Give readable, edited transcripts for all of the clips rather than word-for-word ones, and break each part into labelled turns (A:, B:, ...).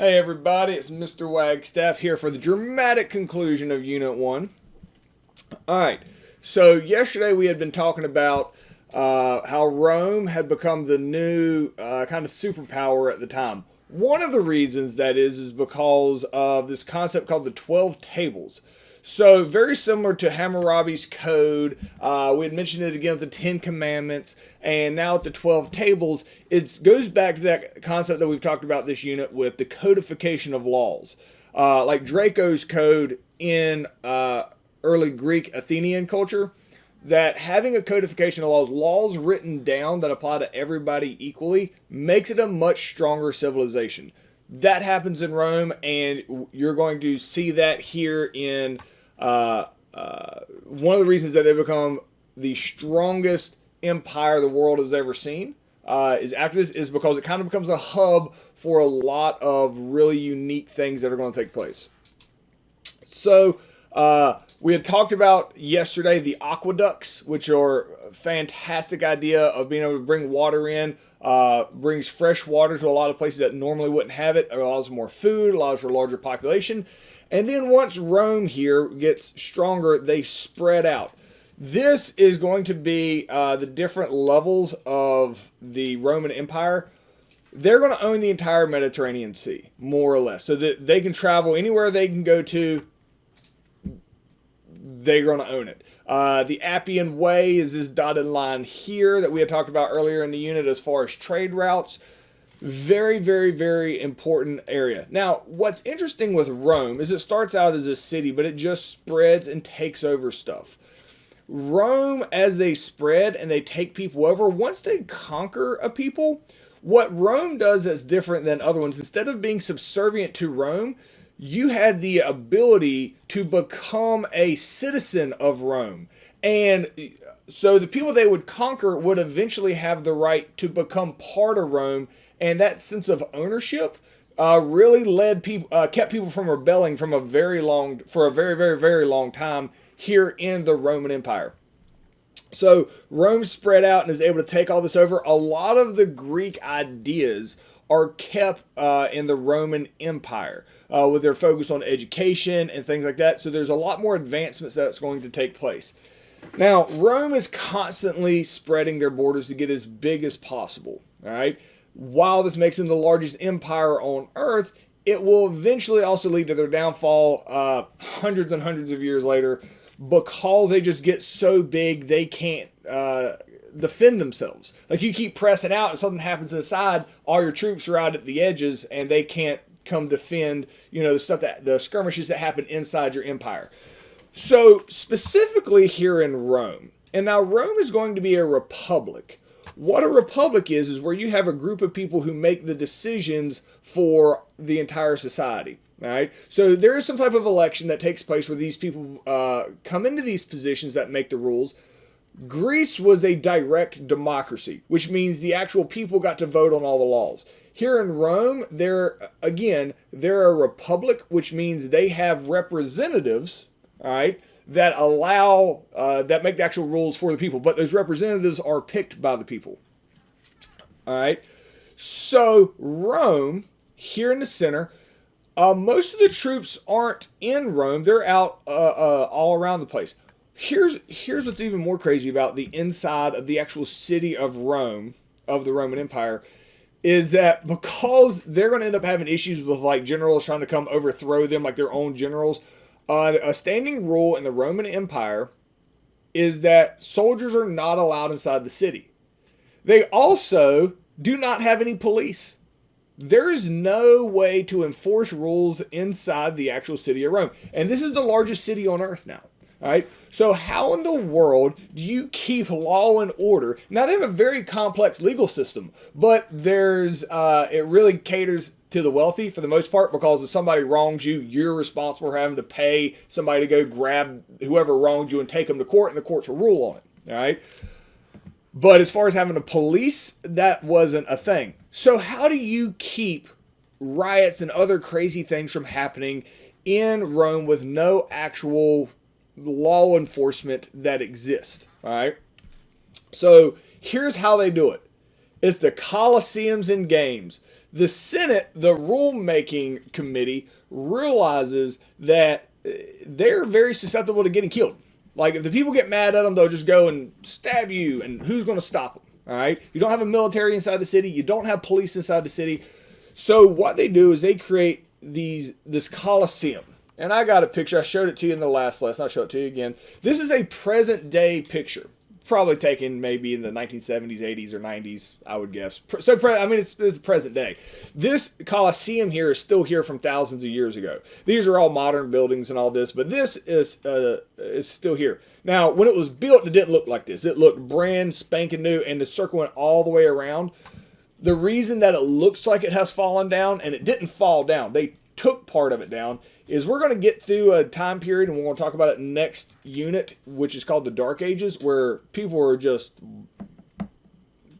A: Hey everybody, it's Mr. Wagstaff here for the dramatic conclusion of Unit 1. Alright, so yesterday we had been talking about how Rome had become the new kind of superpower at the time. One of the reasons that is because of this concept called the 12 Tables. So very similar to Hammurabi's Code, we had mentioned it again with the Ten Commandments, and now with the 12 Tables, it goes back to that concept that we've talked about this unit with the codification of laws. Like Draco's Code in early Greek Athenian culture, that having a codification of laws written down that apply to everybody equally, makes it a much stronger civilization. That happens in Rome, and you're going to see that here in one of the reasons that they become the strongest empire the world has ever seen is after this is because it kind of becomes a hub for a lot of really unique things that are going to take place. So we had talked about yesterday the aqueducts, which are a fantastic idea of being able to bring water in. Brings fresh water to a lot of places that normally wouldn't have it. It allows more food, allows for a larger population. And then once Rome here gets stronger, they spread out. This is going to be the different levels of the Roman Empire. They're going to own the entire Mediterranean Sea, more or less. So that they can travel anywhere they can go to, they're going to own it. The Appian Way is this dotted line here that we had talked about earlier in the unit as far as trade routes. Very, very, very important area. Now, what's interesting with Rome is it starts out as a city, but it just spreads and takes over stuff. Rome, as they spread and they take people over, once they conquer a people, what Rome does that's different than other ones, instead of being subservient to Rome, you had the ability to become a citizen of Rome. And so the people they would conquer would eventually have the right to become part of Rome. And that sense of ownership really led people, kept people from rebelling for a very, very, very long time here in the Roman Empire. So Rome spread out and is able to take all this over. A lot of the Greek ideas are kept in the Roman Empire with their focus on education and things like that. So there's a lot more advancements that's going to take place. Now, Rome is constantly spreading their borders to get as big as possible. All right. While this makes them the largest empire on Earth, it will eventually also lead to their downfall hundreds and hundreds of years later because they just get so big they can't defend themselves. Like you keep pressing out and something happens to the side, all your troops are out at the edges and they can't come defend, the skirmishes that happen inside your empire. So specifically here in Rome, and now Rome is going to be a republic. What a republic is where you have a group of people who make the decisions for the entire society. All right. So there is some type of election that takes place where these people come into these positions that make the rules. Greece was a direct democracy, which means the actual people got to vote on all the laws. Here in Rome, they're a republic, which means they have representatives, all right, that allow, that make the actual rules for the people. But those representatives are picked by the people. All right. So Rome, here in the center, most of the troops aren't in Rome. They're out all around the place. Here's what's even more crazy about the inside of the actual city of Rome, of the Roman Empire, is that because they're going to end up having issues with like generals trying to come overthrow them, like their own generals, a standing rule in the Roman Empire is that soldiers are not allowed inside the city. They also do not have any police. There is no way to enforce rules inside the actual city of Rome. And this is the largest city on earth now. All right. So how in the world do you keep law and order? Now they have a very complex legal system, but it really caters to the wealthy for the most part, because if somebody wrongs you, you're responsible for having to pay somebody to go grab whoever wronged you and take them to court, and the courts will rule on it. All right. But as far as having a police, that wasn't a thing. So how do you keep riots and other crazy things from happening in Rome with no actual law enforcement that exists? All right. So here's how they do it. It's the Coliseums and Games. The Senate, the rulemaking committee, realizes that they're very susceptible to getting killed. Like, if the people get mad at them, they'll just go and stab you, and who's going to stop them? All right? You don't have a military inside the city. You don't have police inside the city. So what they do is they create this Coliseum. And I got a picture. I showed it to you in the last lesson. I'll show it to you again. This is a present-day picture. Probably taken maybe in the 1970s, 80s, or 90s, I would guess. So, I mean, it's present day. This Coliseum here is still here from thousands of years ago. These are all modern buildings and all this, but this is still here. Now, when it was built, it didn't look like this. It looked brand spanking new, and the circle went all the way around. The reason that it looks like it has fallen down, and it didn't fall down, they took part of it down, is we're going to get through a time period, and we're going to talk about it next unit, which is called the Dark Ages, where people were just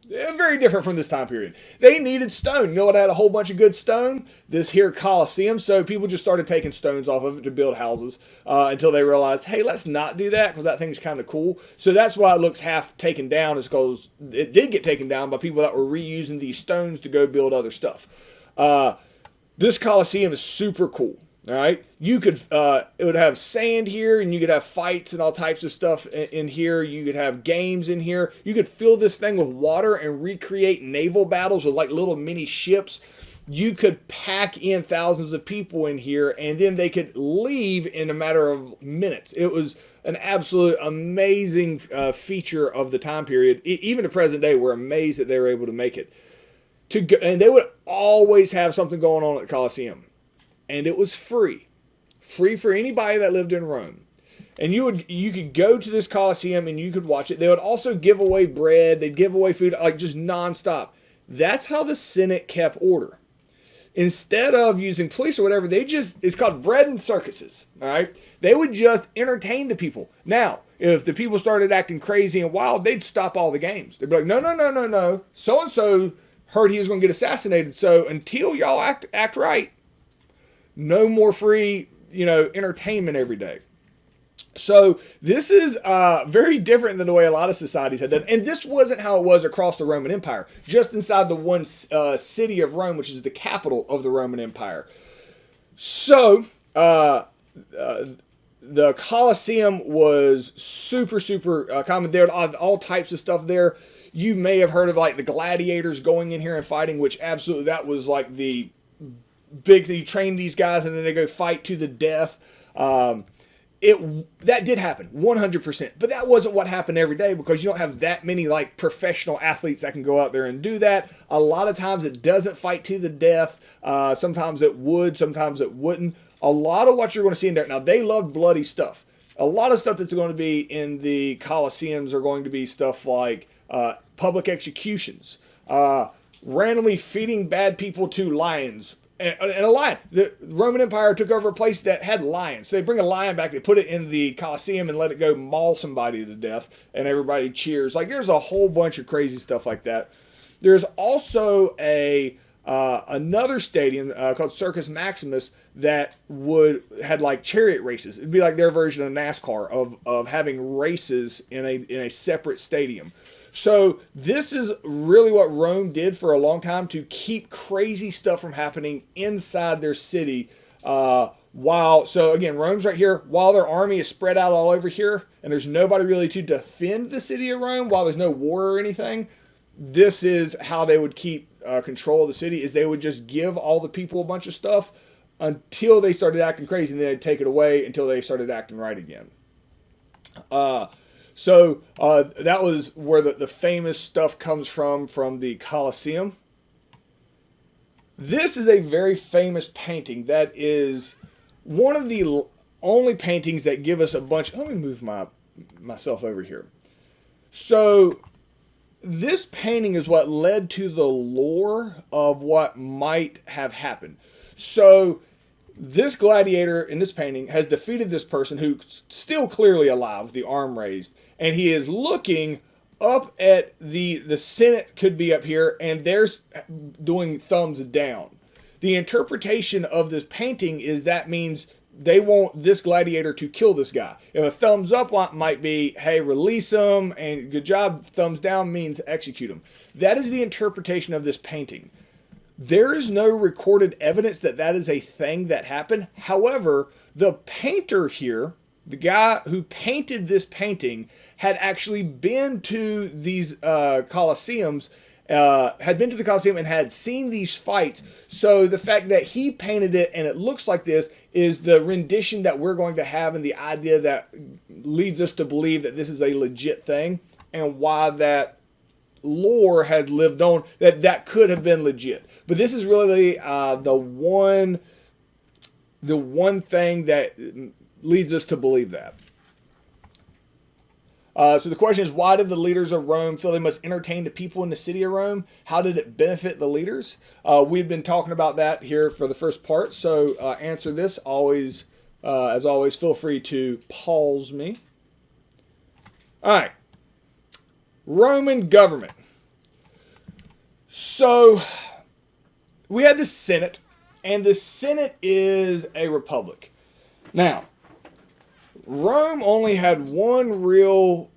A: very different from this time period. They needed stone. You know what had a whole bunch of good stone? This here Coliseum. So people just started taking stones off of it to build houses until they realized, hey, let's not do that because that thing's kind of cool. So that's why it looks half taken down, is because it did get taken down by people that were reusing these stones to go build other stuff. This Coliseum is super cool. All right, you could it would have sand here, and you could have fights and all types of stuff in here. You could have games in here. You could fill this thing with water and recreate naval battles with like little mini ships. You could pack in thousands of people in here, and then they could leave in a matter of minutes. It was an absolute amazing feature of the time period. Even the present day, we're amazed that they were able to make it. And they would always have something going on at the Coliseum. And it was free for anybody that lived in Rome. And you could go to this Coliseum and you could watch it. They would also give away bread. They'd give away food, like just nonstop. That's how the Senate kept order. Instead of using police or whatever, it's called bread and circuses. All right, they would just entertain the people. Now, if the people started acting crazy and wild, they'd stop all the games. They'd be like, no. So and so heard he was going to get assassinated. So until y'all act right, no more free, entertainment every day. So this is very different than the way a lot of societies had done. And this wasn't how it was across the Roman Empire, just inside the one city of Rome, which is the capital of the Roman Empire. So the Colosseum was super, super common. There were all types of stuff there. You may have heard of like the gladiators going in here and fighting, which absolutely, that was like the big thing. You train these guys and then they go fight to the death. That did happen 100%, but that wasn't what happened every day, because you don't have that many like professional athletes that can go out there and do that. A lot of times it doesn't fight to the death. Sometimes it would, sometimes it wouldn't. A lot of what you're going to see in there, now they love bloody stuff. A lot of stuff that's going to be in the Colosseums are going to be stuff like public executions, randomly feeding bad people to lions. And a lion. The Roman Empire took over a place that had lions. So they bring a lion back, they put it in the Coliseum and let it go maul somebody to death, and everybody cheers. Like, there's a whole bunch of crazy stuff like that. There's also another stadium called Circus Maximus that had like chariot races. It'd be like their version of NASCAR of having races in a separate stadium. So this is really what Rome did for a long time to keep crazy stuff from happening inside their city. So again, Rome's right here, while their army is spread out all over here, and there's nobody really to defend the city of Rome while there's no war or anything. This is how they would keep control of the city, is they would just give all the people a bunch of stuff until they started acting crazy, and then they'd take it away until they started acting right again. So that was where the famous stuff comes from the Colosseum. This is a very famous painting that is one of the only paintings that give us a bunch. Let me move myself over here. So this painting is what led to the lore of what might have happened. So this gladiator in this painting has defeated this person who's still clearly alive, with the arm raised, and he is looking up at the Senate, could be up here, and they're doing thumbs down. The interpretation of this painting is that means they want this gladiator to kill this guy. If a thumbs up might be, hey, release him, and good job. Thumbs down means execute him. That is the interpretation of this painting. There is no recorded evidence that that is a thing that happened. However, the painter here, the guy who painted this painting, had actually been to these Colosseums, had been to the Coliseum and had seen these fights. So the fact that he painted it and it looks like this is the rendition that we're going to have, and the idea that leads us to believe that this is a legit thing, and why that lore has lived on, that that could have been legit. But this is really the one thing that leads us to believe that. So the question is, why did the leaders of Rome feel they must entertain the people in the city of Rome? How did it benefit the leaders? We've been talking about that here for the first part. So answer this. Always, as always, feel free to pause me. All right. Roman government. So we had the Senate, and the Senate is a republic. Now, Rome only had one real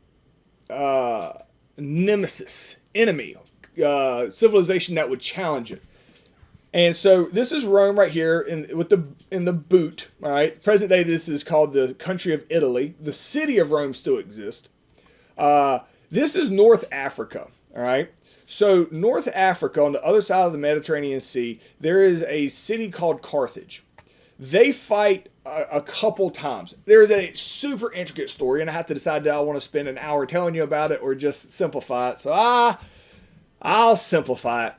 A: nemesis, enemy, civilization that would challenge it. And so this is Rome right here in the boot. All right, present day this is called the country of Italy. The city of Rome still exists. This is North Africa. All right. So North Africa, on the other side of the Mediterranean Sea, there is a city called Carthage. They fight a couple times. There's a super intricate story, and I have to decide, do I want to spend an hour telling you about it or just simplify it? So I'll simplify it.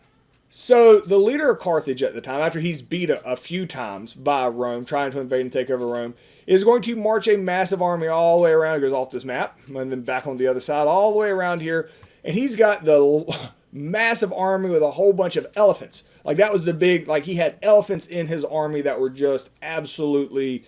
A: So the leader of Carthage at the time, after he's beat a few times by Rome, trying to invade and take over Rome, is going to march a massive army all the way around. It goes off this map, and then back on the other side, all the way around here. And he's got the massive army with a whole bunch of elephants. Like that was the big, like he had elephants in his army that were just absolutely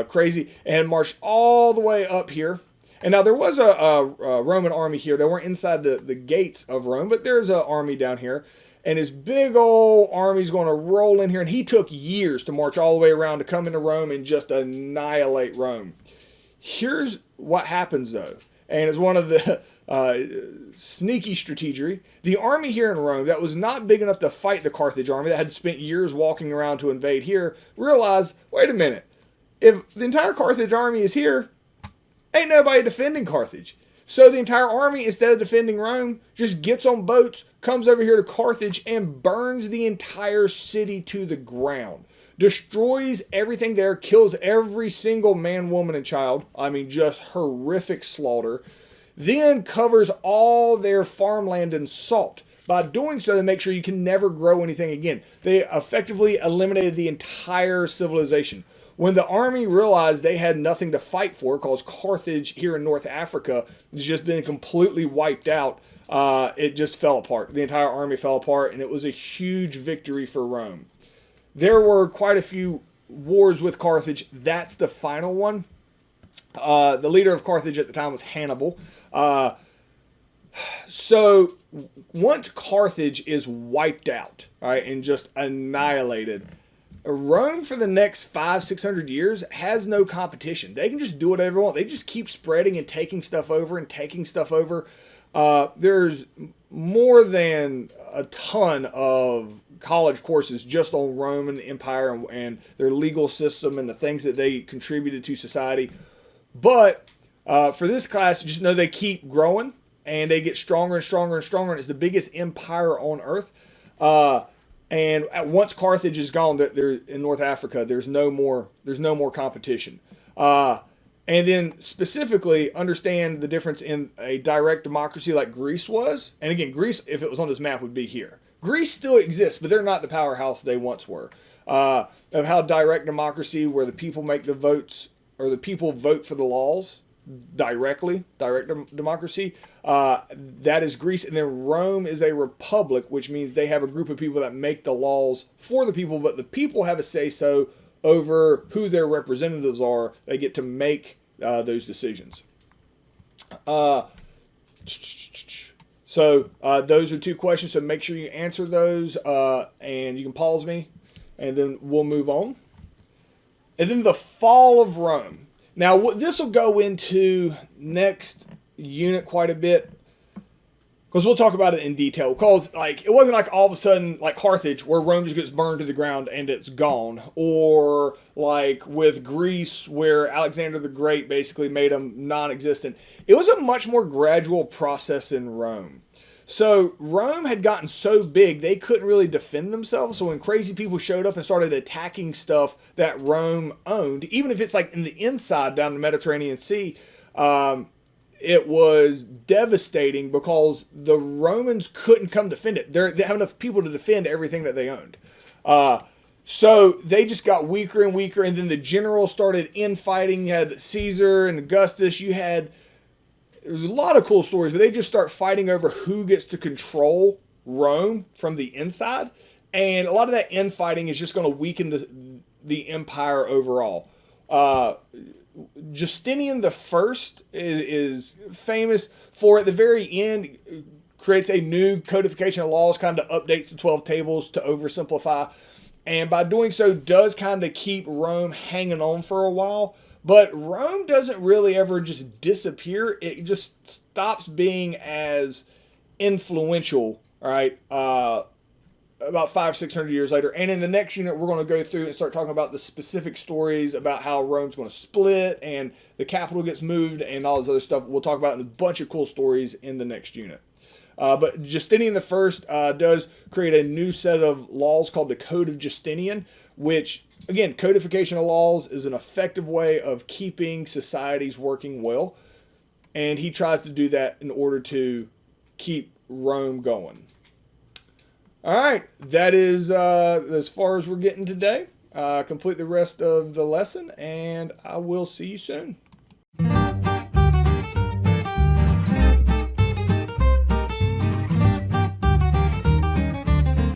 A: crazy, and marched all the way up here. And now there was a Roman army here. They weren't inside the gates of Rome, but there's an army down here. And his big old army's going to roll in here. And he took years to march all the way around to come into Rome and just annihilate Rome. Here's what happens, though. And it's one of the sneaky strategy. The army here in Rome that was not big enough to fight the Carthage army that had spent years walking around to invade here realized, wait a minute, if the entire Carthage army is here, ain't nobody defending Carthage. So the entire army, instead of defending Rome, just gets on boats, comes over here to Carthage, and burns the entire city to the ground. Destroys everything there, kills every single man, woman, and child. I mean, just horrific slaughter. Then covers all their farmland in salt. By doing so, they make sure you can never grow anything again. They effectively eliminated the entire civilization. When the army realized they had nothing to fight for, because Carthage here in North Africa has just been completely wiped out, it just fell apart. The entire army fell apart, and it was a huge victory for Rome. There were quite a few wars with Carthage. That's the final one. The leader of Carthage at the time was Hannibal. So once Carthage is wiped out, right, and just annihilated, Rome for the next 500-600 years has no competition. They can just do whatever they want. They just keep spreading and taking stuff over and taking stuff over. There's more than a ton of college courses just on Rome and the Empire and their legal system and the things that they contributed to society. But for this class, just know they keep growing and they get stronger and stronger and stronger. And it's the biggest empire on earth. And once Carthage is gone, there in North Africa, there's no more competition. And then specifically understand the difference in a direct democracy like Greece was. And again, Greece, if it was on this map, would be here. Greece still exists, but they're not the powerhouse they once were. Of how direct democracy, where the people make the votes, or the people vote for the laws directly, direct democracy, that is Greece. And then Rome is a republic, which means they have a group of people that make the laws for the people, but the people have a say-so over who their representatives are. They get to make those decisions. So those are two questions, so make sure you answer those, and you can pause me, and then we'll move on. And then the fall of Rome. Now, this will go into next unit quite a bit. because we'll talk about it in detail. Because like it wasn't like all of a sudden like Carthage, where Rome just gets burned to the ground and it's gone, or like with Greece, where Alexander the Great basically made them non-existent. It was a much more gradual process in Rome. So Rome had gotten so big they couldn't really defend themselves. So when crazy people showed up and started attacking stuff that Rome owned, even if it's like in the inside down the Mediterranean Sea, it was devastating because the Romans couldn't come defend it. They didn't have enough people to defend everything that they owned. So they just got weaker and weaker, and then the generals started infighting. You had Caesar and Augustus. You had a lot of cool stories, but they just start fighting over who gets to control Rome from the inside. And a lot of that infighting is just going to weaken the empire overall. Justinian the First is famous for, at the very end, creates a new codification of laws, kind of updates the 12 tables to oversimplify. And by doing so, does kind of keep Rome hanging on for a while. But Rome doesn't really ever just disappear. It just stops being as influential, right? About 500-600 years later. And in the next unit, we're going to go through and start talking about the specific stories about how Rome's going to split and the capital gets moved and all this other stuff. We'll talk about a bunch of cool stories in the next unit. But Justinian the First does create a new set of laws called the Code of Justinian, which, again, codification of laws is an effective way of keeping societies working well. And he tries to do that in order to keep Rome going. All right, that is as far as we're getting today. Complete the rest of the lesson, and I will see you soon.